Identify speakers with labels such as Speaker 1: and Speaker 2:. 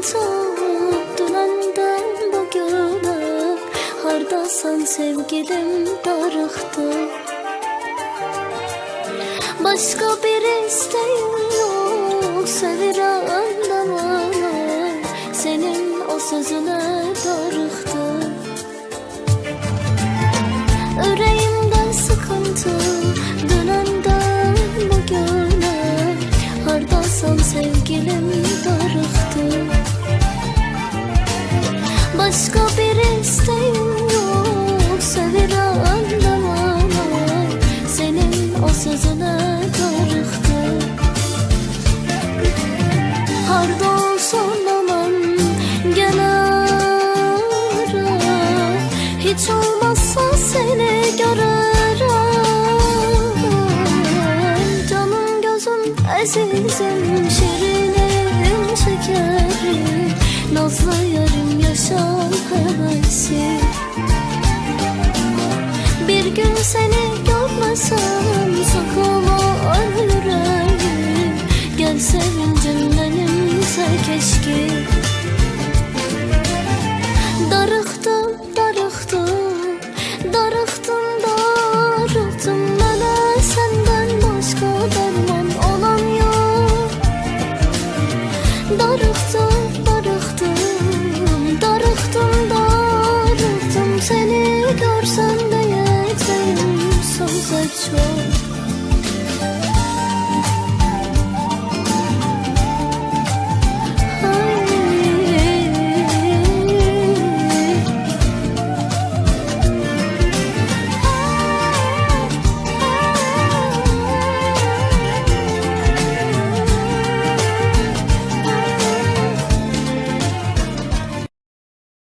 Speaker 1: sıkıntı dünenden bugüne. Hardasan sevgilim darıktı. Başka bir isteğim yok, sevirem de bana. Senin o sözüne darıktı. Yüreğimden sıkıntı dünenden bugüne. Hardasan sevgilim darıktı. Başka bir isteğim yok, sevirem de bana. Senin o sözüne darıktı. Harda olsun aman gene hiç olmazsa seni görürüm. Canım gözüm azizim, şirinim şekerim, nazlı yarım yaşam hevesi. Bir gün seni görmesem